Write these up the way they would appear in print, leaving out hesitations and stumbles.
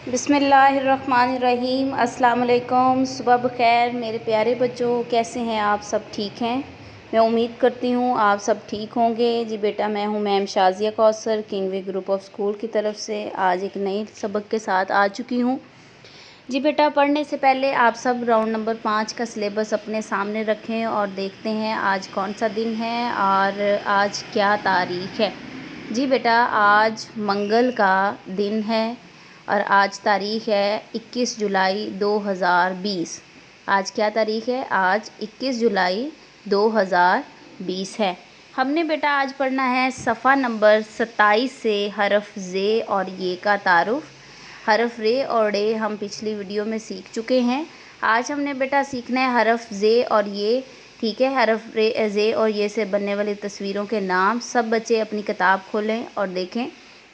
बिस्मिल्लाहिर्रहमानिर्रहीम। अस्सलाम वालेकुम। सुबह बखैर मेरे प्यारे बच्चों, कैसे हैं आप? सब ठीक हैं? मैं उम्मीद करती हूँ आप सब ठीक होंगे। जी बेटा, मैं हूँ ma'am Shazia Kausar, Kingway group of school की तरफ से आज एक नए सबक के साथ आ चुकी हूँ। जी बेटा, पढ़ने से पहले आप सब राउंड नंबर 5 का सिलेबस अपने सामने रखें और देखते हैं आज कौन सा दिन है और आज क्या तारीख़ है। जी बेटा, आज मंगल का दिन है और आज तारीख़ है 21 जुलाई 2020। आज क्या तारीख़ है? आज 21 जुलाई 2020 है। हमने बेटा आज पढ़ना है सफ़ा नंबर 27 से हरफ ज़े और ये का तारुफ़। हरफ रे और डे हम पिछली वीडियो में सीख चुके हैं। आज हमने बेटा सीखना है हरफ ज़े और ये। ठीक है, हरफ रे ज़े और ये से बनने वाली तस्वीरों के नाम। सब बच्चे अपनी किताब खोलें और देखें।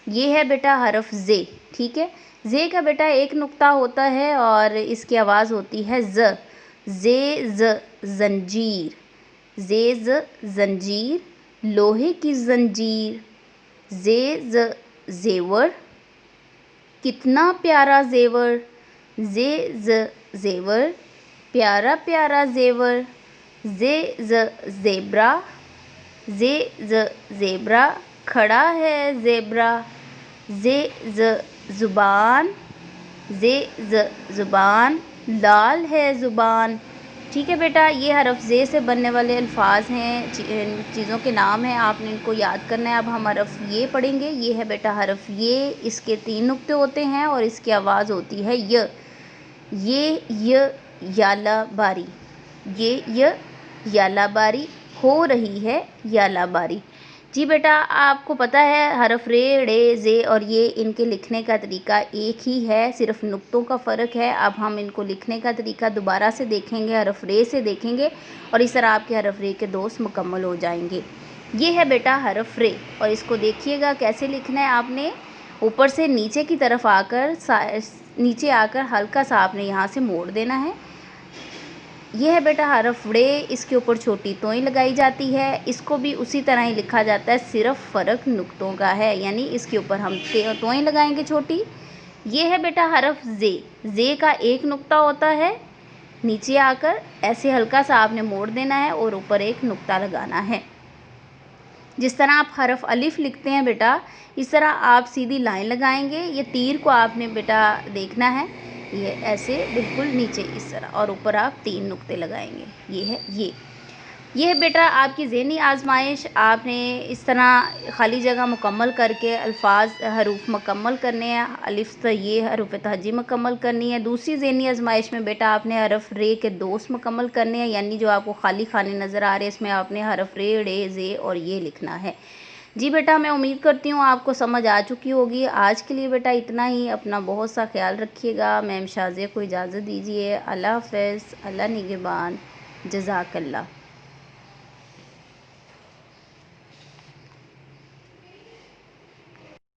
ये है बेटा हरफ ज़े। ठीक है, ज़े का बेटा एक नुक्ता होता है और इसकी आवाज़ होती है ज़। ज़े ज़ ज़ंजीर, ज़े ज़ ज़ंजीर, लोहे की ज़ंजीर। ज़े ज़ ज़ेवर, कितना प्यारा ज़ेवर। ज़े ज़ ज़ेवर, प्यारा प्यारा ज़ेवर। ज़े ज़ ज़ेब्रा, ज़े ज़ ज़ेब्रा, खड़ा है ज़ेब्रा। ज़े ज़ ज़ुबान, ज़े ज़ ज़ुबान, लाल है ज़ुबान। ठीक है बेटा, ये हरफ ज़े से बनने वाले अल्फाज हैं, चीज़ों के नाम हैं। आपने इनको याद करना है। अब हम हरफ ये पढ़ेंगे। ये है बेटा हरफ ये। इसके 3 नुक्ते होते हैं और इसकी आवाज़ होती है य। ये याला बारी, ये याला बारी, हो रही है याला बारी। जी बेटा, आपको पता है हरफ रे, डे, ज़े और ये इनके लिखने का तरीका एक ही है, सिर्फ नुक्तों का फ़र्क है। अब हम इनको लिखने का तरीका दोबारा से देखेंगे, हरफ रे से देखेंगे और इस तरह आपके हरफ रे के दोस्त मुकम्मल हो जाएंगे। ये है बेटा हरफ रे और इसको देखिएगा कैसे लिखना है। आपने ऊपर से नीचे की तरफ आकर नीचे आकर हल्का सा आपने यहाँ से मोड़ देना है। ये है बेटा हरफ रे। इसके ऊपर छोटी तोई लगाई जाती है। इसको भी उसी तरह ही लिखा जाता है, सिर्फ फ़र्क नुक्तों का है, यानी इसके ऊपर हम तोई लगाएंगे छोटी। ये है बेटा हरफ ज़े। ज़े का एक नुक्ता होता है, नीचे आकर ऐसे हल्का सा आपने मोड़ देना है और ऊपर एक नुक्ता लगाना है। जिस तरह आप हरफ अलिफ लिखते हैं बेटा, इस तरह आप सीधी लाइन लगाएंगे। ये तीर को आपने बेटा देखना है, ये ऐसे बिल्कुल नीचे इस तरह, और ऊपर आप 3 नुक्ते लगाएंगे। ये है ये है बेटा आपकी ज़हनी आजमाइश। आपने इस तरह खाली जगह मुकम्मल करके अल्फाज हरूफ मुकम्मल करने हैं। अलिफ तो ये हरूफ तहजी मुकम्मल करनी है। दूसरी ज़हनी आजमाइश में बेटा आपने हरफ रे के दोस्त मुकम्मल करने हैं, यानी जो आपको खाली खाने नज़र आ रहे हैं इसमें आपने हरफ रे, डे, ज़े और ये लिखना है। जी बेटा, मैं उम्मीद करती हूँ आपको समझ आ चुकी होगी। आज के लिए बेटा इतना ही। अपना बहुत सा ख्याल रखिएगा। मैम शाज़िया को इजाज़त दीजिए। अल्लाह हाफ़िज़, अल्लाह निगहबान, जज़ाकल्लाह।